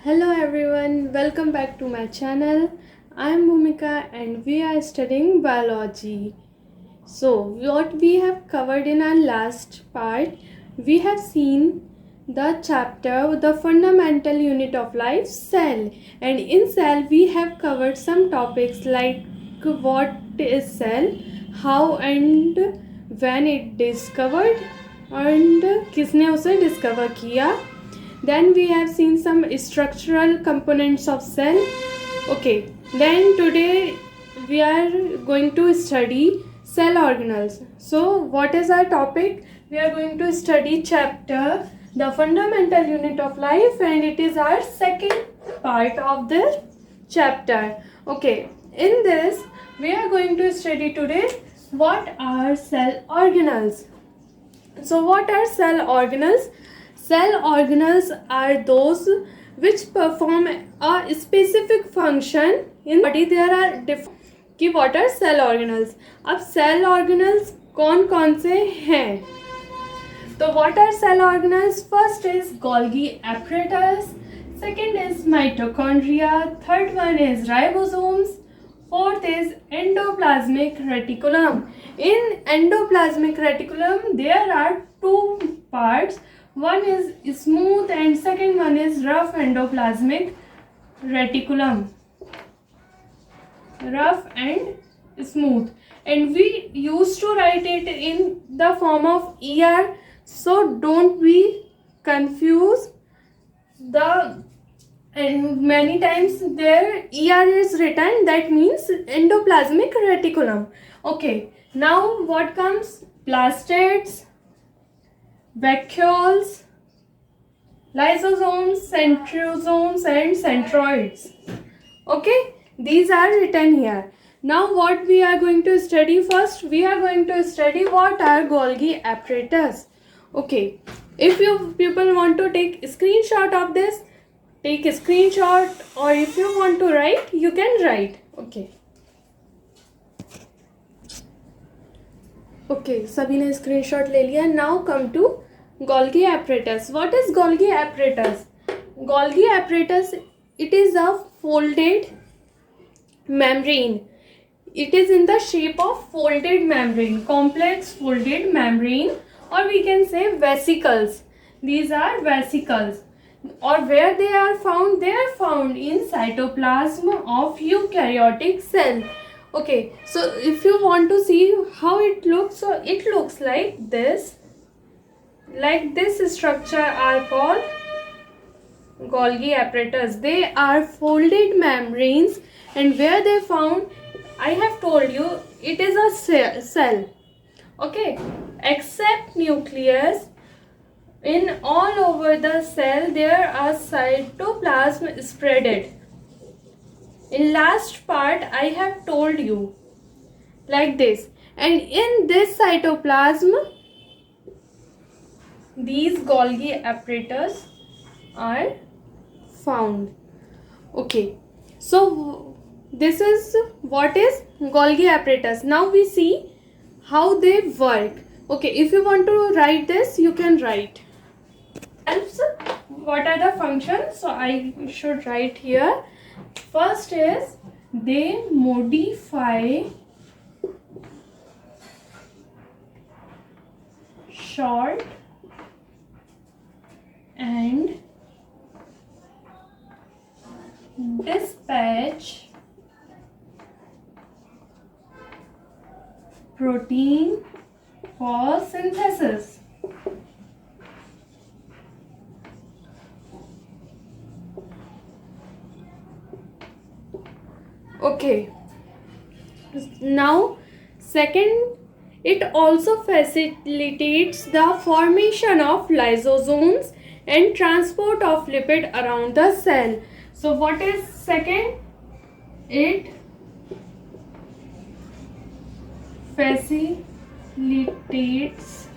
Hello everyone, welcome back to my channel. I am Bhumika and we are studying biology. So, what we have covered in our last part, we have seen the chapter, the fundamental unit of life, cell. And in cell, we have covered some topics like what is cell, how and when it discovered, and किसने उसे discover किया. Then we have seen some structural components of cell. Okay, then today we are going to study cell organelles. So what is our topic? We are going to study chapter the fundamental unit of life, and it is our second part of the chapter. Okay, in this we are going to study today what are cell organelles. So what are cell organelles? Cell organelles are those which perform a specific function in body. There are different कि what are cell organelles. अब cell organelles कौन कौन से हैं? तो what are cell organelles? First is Golgi apparatus, second is mitochondria, third one is ribosomes, fourth is endoplasmic reticulum. In endoplasmic reticulum there are two parts. One is smooth and second one is rough endoplasmic reticulum. Rough and smooth. And we used to write it in the form of ER. So don't be confused. And many times there ER is written, that means endoplasmic reticulum. Okay, now what comes? Plastids, vacuoles, lysosomes, centriosomes and centroids. Okay, these are written here. Now what we are going to study first? We are going to study what are Golgi apparatus. Okay, if you people want to take a screenshot of this, take a screenshot, or if you want to write, you can write. Okay, सभी ने screenshot ले लिया. Now come to Golgi apparatus. What is Golgi apparatus? Golgi apparatus, it is a folded membrane. It is in the shape of folded membrane, complex folded membrane, or we can say vesicles. These are vesicles. Or where they are found? They are found in cytoplasm of eukaryotic cell. Okay, so if you want to see how it looks, so it looks like this. Like this structure are called Golgi apparatus. They are folded membranes, and where they found, I have told you, it is a cell. Okay, except nucleus, in all over the cell there are cytoplasm spreaded. In last part I have told you like this, and in this cytoplasm these Golgi apparatus are found. Okay, so this is what is Golgi apparatus. Now we see how they work. Okay, if you want to write this, you can write. What are the functions? So I should write here. First is they modify short and dispatch protein for synthesis. Okay, now second, it also facilitates the formation of lysosomes and transport of lipid around the cell. So what is second? It facilitates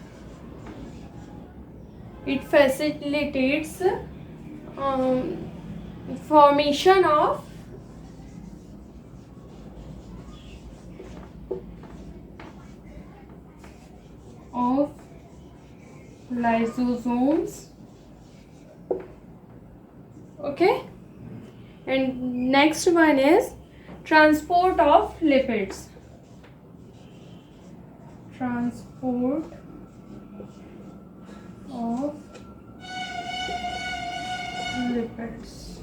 formation of lysosomes. Okay, and next one is transport of lipids. Transport of lipids.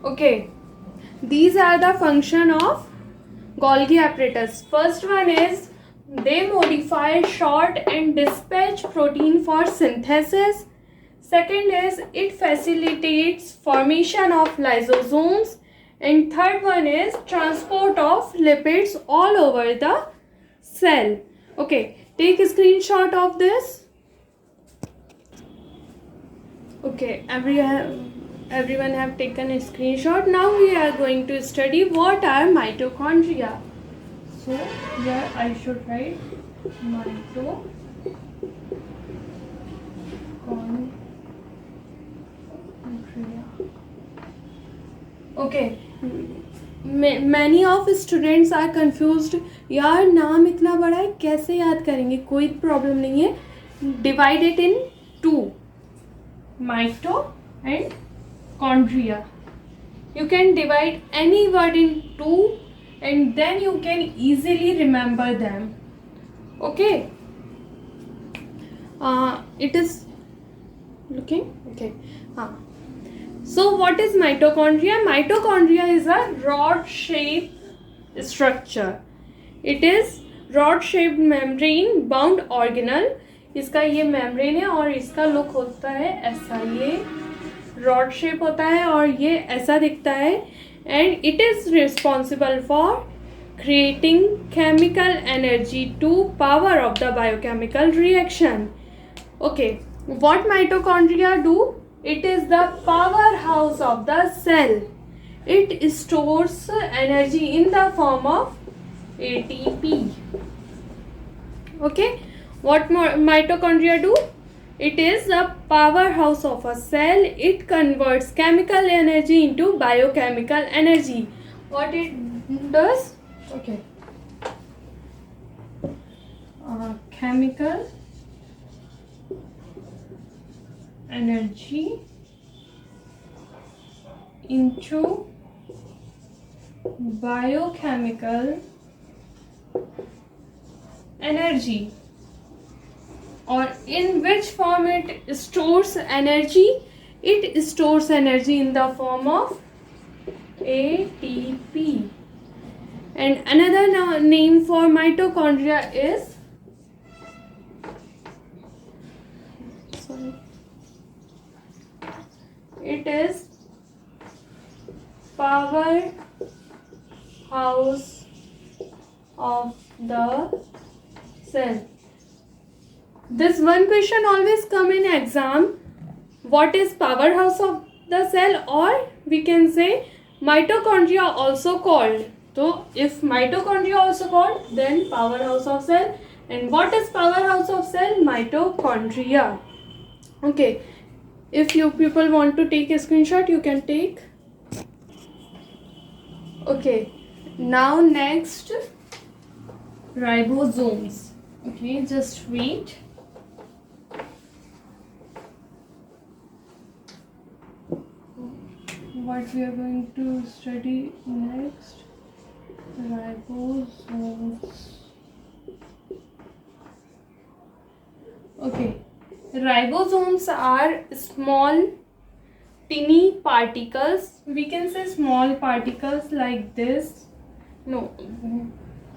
Okay, these are the function of Golgi apparatus. First one is they modify short and dispatch protein for synthesis. Second is it facilitates formation of lysosomes. And third one is transport of lipids all over the cell. Okay, take a screenshot of this. Okay, everyone have taken a screenshot. Now we are going to study what are mitochondria. So here I should write mitochondria. Okay, many of students are confused. यार नाम इतना बड़ा है कैसे याद करेंगे? कोई problem नहीं है. Divide it in two. Mito and chondria. You can divide any word in two and then you can easily remember them. Okay. It is looking okay. So what is mitochondria? Mitochondria is a rod-shaped structure. It is rod-shaped membrane bound organelle. इसका ये membrane है और इसका look होता है ऐसा, ये rod shape होता है और ये ऐसा दिखता है. And it is responsible for creating chemical energy to power of the biochemical reaction. Okay, what mitochondria do? It is the power house of the cell. It stores energy in the form of ATP. Okay, what mitochondria do? It is a powerhouse of a cell. It converts chemical energy into biochemical energy. What it does? Okay, chemical energy into biochemical energy. Or in which form it stores energy? It stores energy in the form of ATP. And another name for mitochondria is it is power house of the cell. This one question always come in exam. What is powerhouse of the cell? Or we can say mitochondria also called. So if mitochondria also called, then powerhouse of cell. And what is powerhouse of cell? Mitochondria. Okay, if you people want to take a screenshot, you can take. Okay, now next, ribosomes. Okay, just wait. What we are going to study next? Ribosomes. Okay, ribosomes are small tiny particles. We can say small particles like this. No,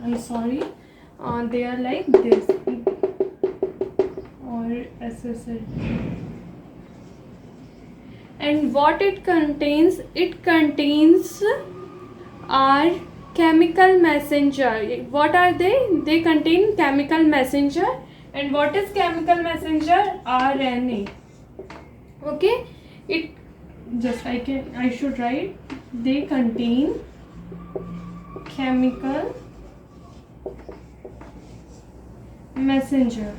I'm sorry. They are like this or SSL. And what it contains? It contains our chemical messenger. What are they? They contain chemical messenger. And what is chemical messenger? RNA. Okay, it just I should write, they contain chemical messenger.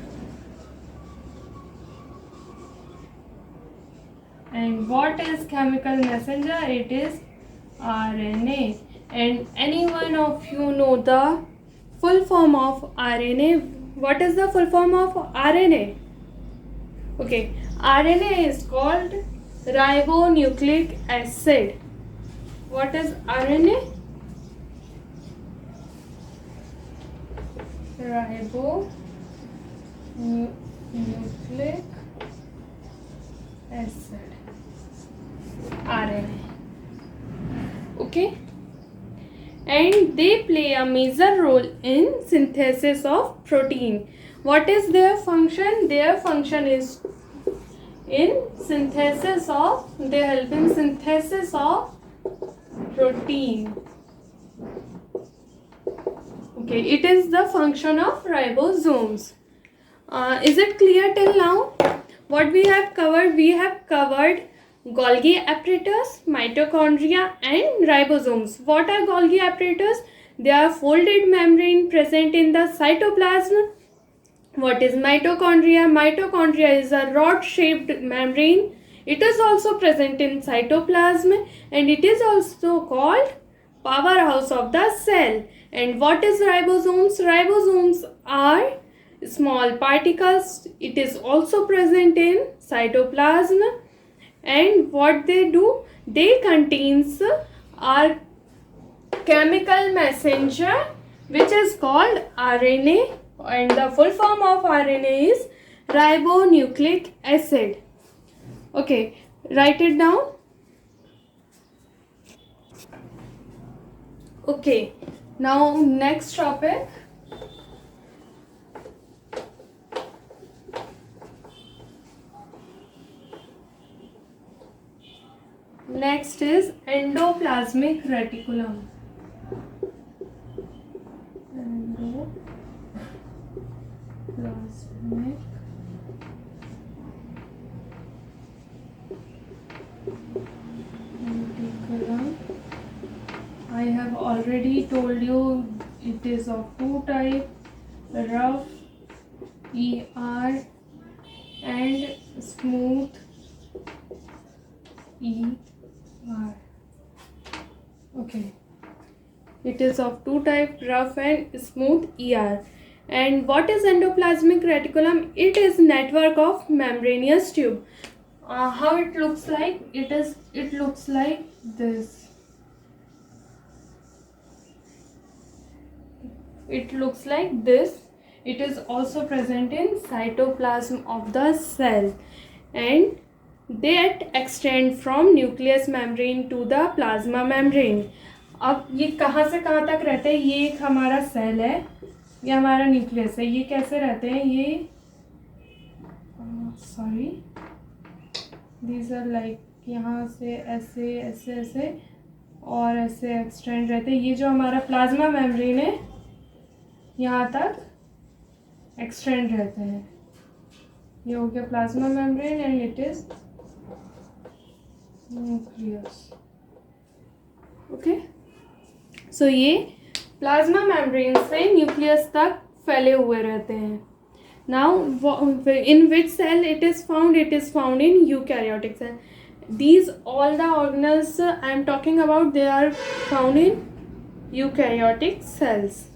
And what is chemical messenger? It is RNA. And any one of you know the full form of RNA? What is the full form of RNA? Okay, RNA is called ribonucleic acid. What is RNA? Ribonucleic acid. RNA. Okay, and they play a major role in synthesis of protein. What is their function? Their function is in synthesis of, they help in synthesis of protein. Okay, it is the function of ribosomes. Is it clear till now? What we have covered? We have covered Golgi apparatus, mitochondria and ribosomes. What are Golgi apparatus? They are folded membrane present in the cytoplasm. What is mitochondria? Mitochondria is a rod shaped membrane. It is also present in cytoplasm and it is also called powerhouse of the cell. And what is ribosomes? Ribosomes are small particles. It is also present in cytoplasm. And what they do? They contains our chemical messenger which is called RNA, and the full form of RNA is ribonucleic acid. Okay, write it down. Okay, now next topic. Next is endoplasmic reticulum. Endoplasmic reticulum. I have already told you it is of two types, rough ER and smooth ER. Okay, it is of two types, rough and smooth ER. And what is endoplasmic reticulum? It is network of membranous tube. How it looks like? It looks like this. It looks like this. It is also present in cytoplasm of the cell, and that extend from nucleus membrane to the plasma membrane. अब ये कहाँ से कहाँ तक रहते हैं? ये एक हमारा सेल है, ये हमारा न्यूक्लियस है. ये कैसे रहते हैं? ये सॉरी, दीज आर लाइक यहाँ से ऐसे ऐसे ऐसे और ऐसे एक्सटेंड रहते हैं. ये जो हमारा प्लाज्मा मेम्ब्रेन है यहाँ तक एक्सटेंड रहते हैं. ये हो गया plasma membrane and it is nucleus. Okay, so ये प्लाज्मा मेम्ब्रेन से न्यूक्लियस तक फैले हुए रहते हैं. Now in which cell it is found? It is found in eukaryotic cell. These all the organelles I am talking about, they are found in eukaryotic cells.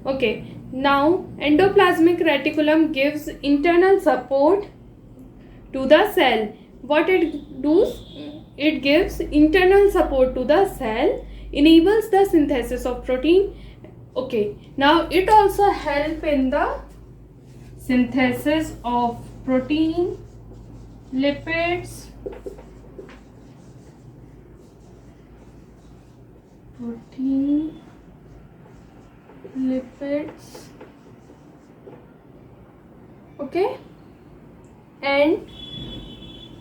Okay, now endoplasmic reticulum gives internal support to the cell. What it does? It gives internal support to the cell, enables the synthesis of protein. Okay, now it also help in the synthesis of protein, lipids, okay, and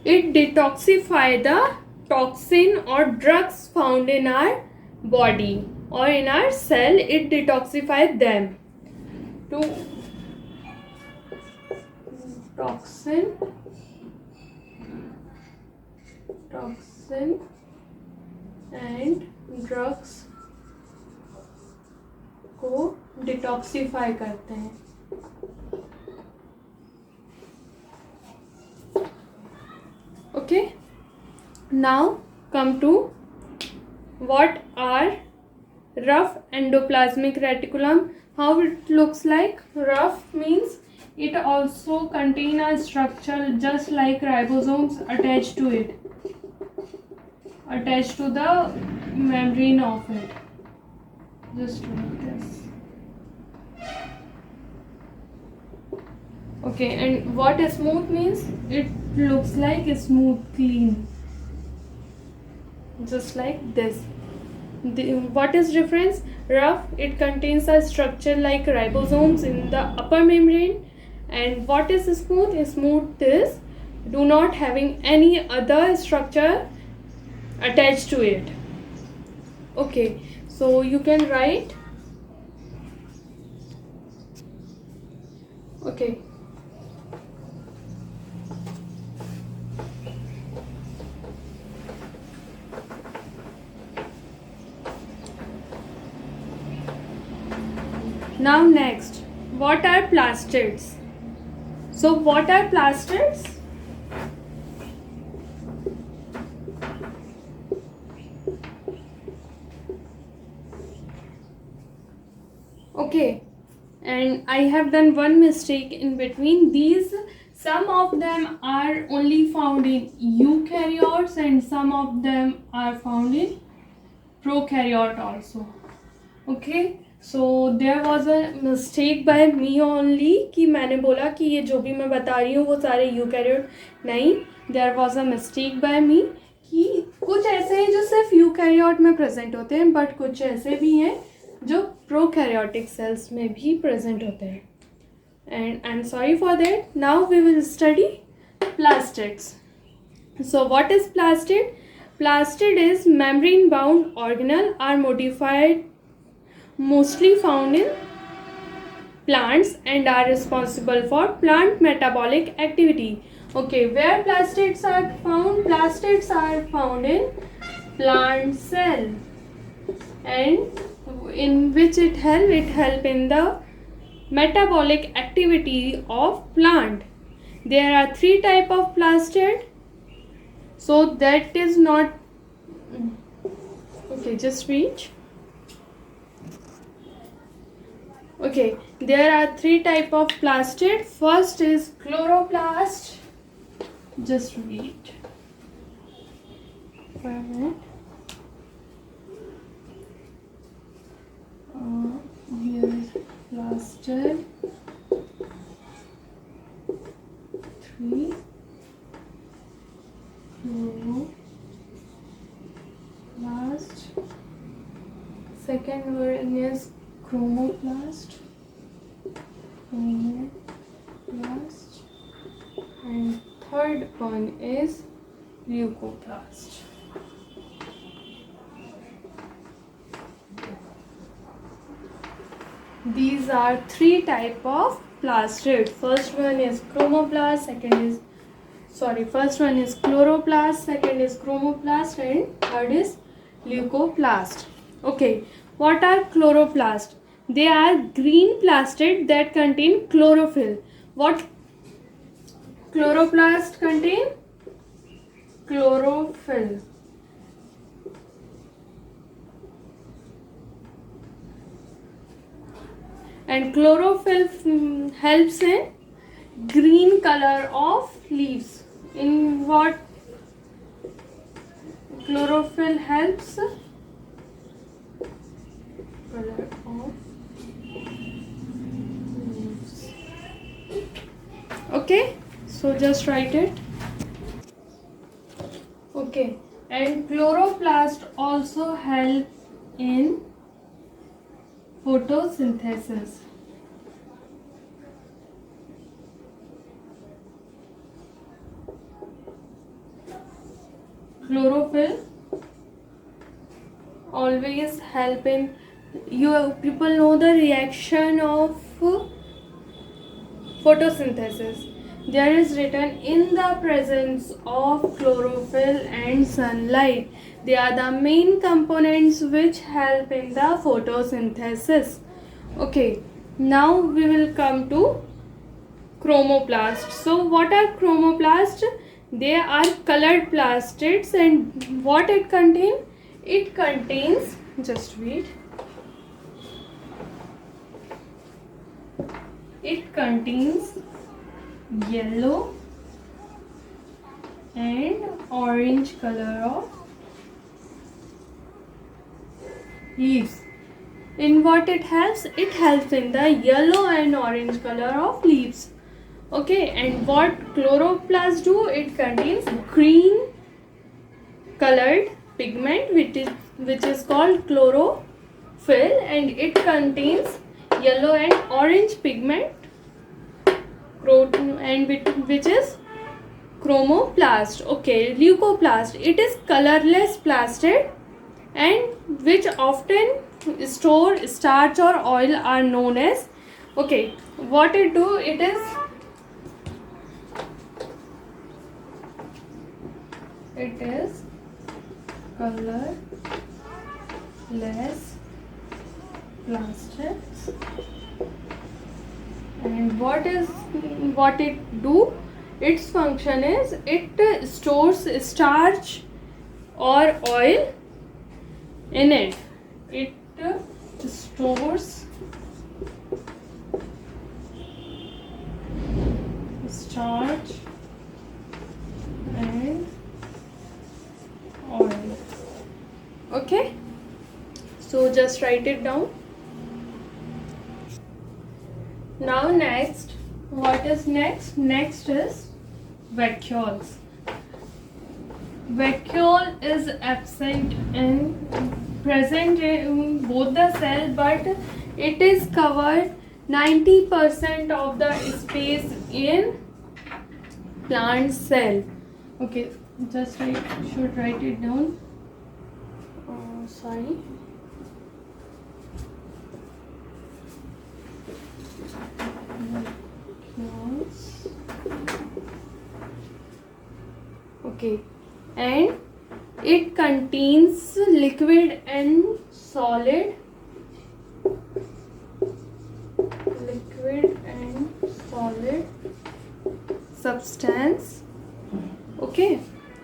it detoxify the toxin or drugs found in our body or in our cell. It detoxify them to toxin and drugs को detoxify करते हैं. Okay, now come to what are rough endoplasmic reticulum. How it looks like? Rough means it also contain a structure just like ribosomes attached to it. attached to the membrane of it. Just like this. Okay, and what smooth means? It looks like a smooth, clean, just like this. What is difference? Rough, it contains a structure like ribosomes in the upper membrane. And what is smooth? Smooth is do not having any other structure attached to it. Okay, so you can write. Okay. Now next, what are plastids? So what are plastids? Okay, and I have done one mistake in between these. Some of them are only found in eukaryotes and some of them are found in prokaryote also. Okay, so there was a mistake by me only कि मैंने बोला कि ये जो भी मैं बता रही हूँ वो सारे यूकैरियोट नहीं. There was a mistake by me कि कुछ ऐसे हैं जो सिर्फ यूकैरियोट में प्रेजेंट होते हैं, बट कुछ ऐसे भी हैं जो प्रोकैरियोटिक सेल्स में भी प्रेजेंट होते हैं. And I'm sorry for that. Now we will study plastids. So what is plastid? Plastid is membrane bound organelle are modified, mostly found in plants and are responsible for plant metabolic activity. Okay, where plastids are found? Plastids are found in plant cell. And in which it help in the metabolic activity of plant. There are 3 type of plastid. So that is not okay, just reach. Okay, there are 3 type of plastid. First is chloroplast. Just read for a minute. Here is plastid 3, chloroplast. Second one is chromoplast, and third one is leucoplast. These are 3 type of plastid. First one is chromoplast, first one is chloroplast, second is chromoplast, and third is leucoplast. Okay, what are chloroplast? They are green plastid that contain chlorophyll. What chloroplast contain? Chlorophyll. And chlorophyll helps in green color of leaves. In what chlorophyll helps? Color of leaves. Okay, so just write it. Okay, and chloroplast also help in photosynthesis. Chlorophyll always help in people know the reaction of photosynthesis. There is written in the presence of chlorophyll and sunlight. They are the main components which help in the photosynthesis. Okay, now we will come to chromoplast. So what are chromoplast? They are colored plastids, and what it contains? It contains, just read. It contains yellow and orange color of leaves. In what it helps? It helps in the yellow and orange color of leaves. Okay, and what chloroplast do? It contains green colored pigment which is called chlorophyll, and it contains yellow and orange pigment and which is chromoplast. Okay, leucoplast, it is colorless plastid and which often store starch or oil are known as. Okay, what it do? It is colorless plastids, and what it do? Its function is it stores starch or oil in it. It stores starch and oil. Okay, so just write it down. Now next, what is next? Next is vacuoles. Vacuole is present in both the cell, but it is covered 90% of the space in plant cell. Okay, just should write it down. Sorry. Okay, and it contains liquid and solid substance. Okay,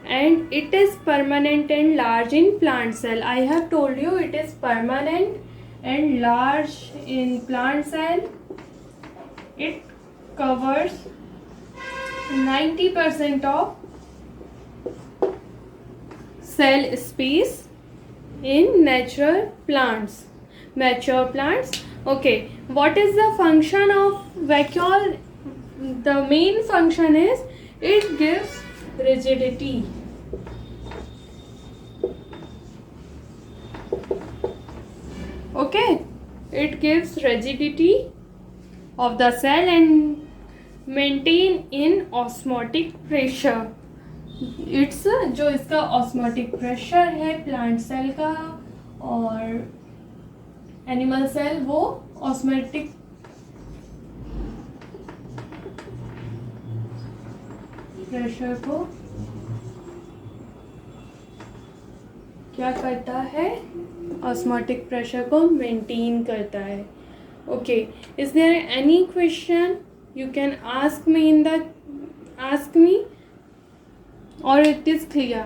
and it is permanent and large in plant cell. I have told you it is permanent and large in plant cell. It covers 90% of cell space in mature plants. Okay, what is the function of vacuole? The main function is it gives rigidity. Okay, it gives rigidity of the cell and maintain in osmotic pressure. It's जो इसका osmotic pressure है plant cell का और animal cell, वो osmotic pressure को क्या करता है? ऑस्मोटिक प्रेशर को मेंटेन करता है. Okay, is there any question? You can ask me or it is clear?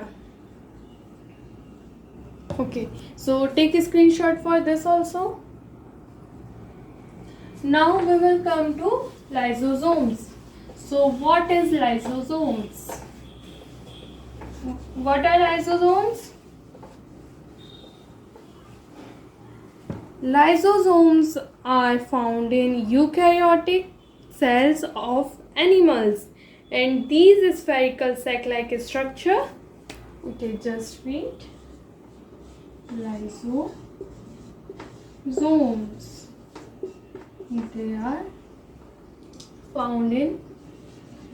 Okay, so take a screenshot for this also. Now we will come to lysosomes. So what is lysosomes? What are lysosomes? Lysosomes are found in eukaryotic cells of animals, and these spherical sac-like structure. Okay, just wait. Lysosomes, they are found in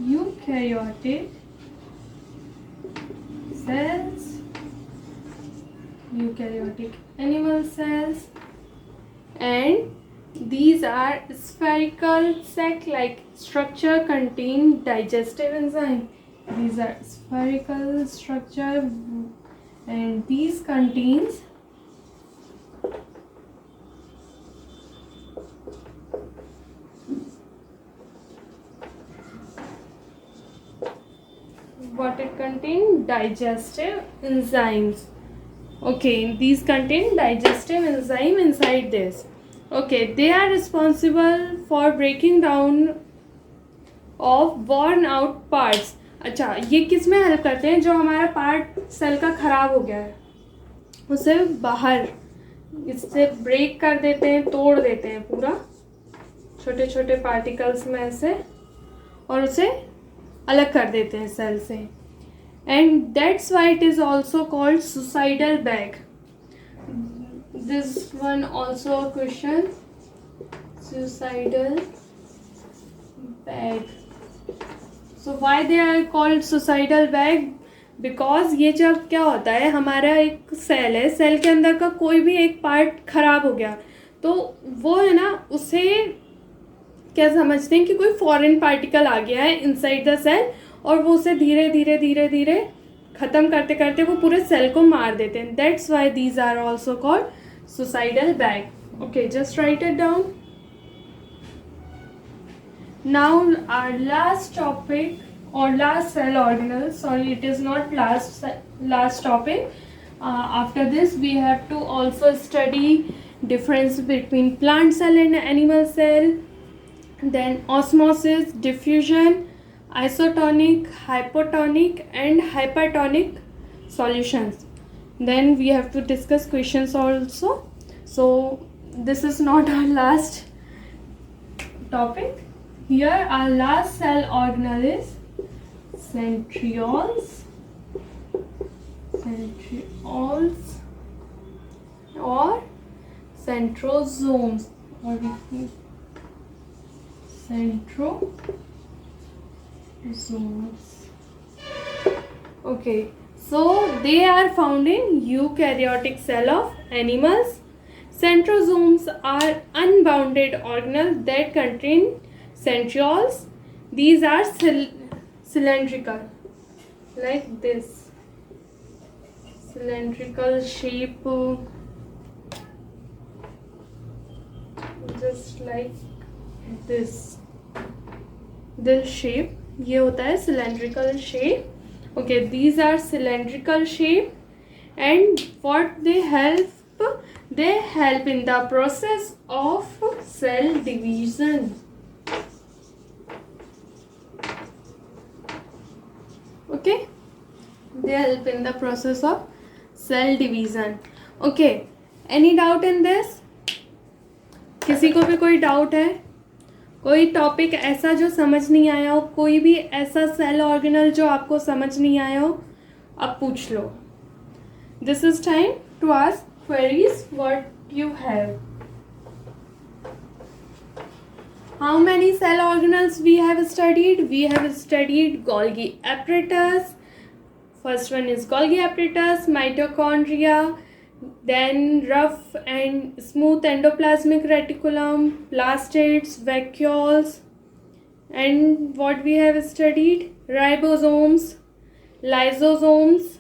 eukaryotic cells, eukaryotic animal cells, and these are spherical sac-like structure contain digestive enzyme. These are spherical structure and these contains what it contain? Digestive enzymes. Okay, these contain digestive enzyme inside this. Okay, they are responsible for breaking down of worn out parts. अच्छा, ये किस में help करते हैं? जो हमारा part cell का ख़राब हो गया है उसे बाहर इससे ब्रेक कर देते हैं, तोड़ देते हैं पूरा छोटे छोटे पार्टिकल्स में से, और उसे अलग कर देते हैं सेल से. And that's why it is also called suicidal bag. This one also question, suicidal bag. So why they are called suicidal bag? Because ये जब क्या होता है, हमारा एक सेल है, सेल के अंदर का कोई भी एक पार्ट खराब हो गया तो वो है ना, उसे क्या समझते हैं कि कोई फॉरेन पार्टिकल आ गया है इनसाइड द सेल, और वो उसे धीरे धीरे धीरे धीरे ख़त्म करते करते वो पूरे सेल को मार देते हैं. That's why these are also called suicidal bag. Okay, just write it down. Now our last topic or last cell organelle, sorry it is not last topic. After this we have to also study difference between plant cell and animal cell, then osmosis, diffusion, isotonic, hypotonic and hypertonic solutions. Then we have to discuss questions also. So this is not our last topic. Here our last cell organelle is centrioles or centrosomes, or centrosomes. Okay, so they are found in eukaryotic cell of animals. Centrosomes are unbounded organelles that contain centrioles. These are cylindrical, like this, cylindrical shape, just like this shape. ये होता है cylindrical shape. Okay, these are cylindrical shape, and what they help in the process of cell division. Okay, they help in the process of cell division. Okay, any doubt in this? किसी को भी कोई doubt है? कोई topic ऐसा जो समझ नहीं आया हो, कोई भी ऐसा सेल ऑर्गेनल जो आपको समझ नहीं आया हो, अब पूछ लो. This is time to ask queries what you have. How many cell organelles we have studied? We have studied Golgi apparatus. First one is Golgi apparatus, mitochondria, then rough and smooth endoplasmic reticulum, plastids, vacuoles, and what we have studied? Ribosomes, lysosomes,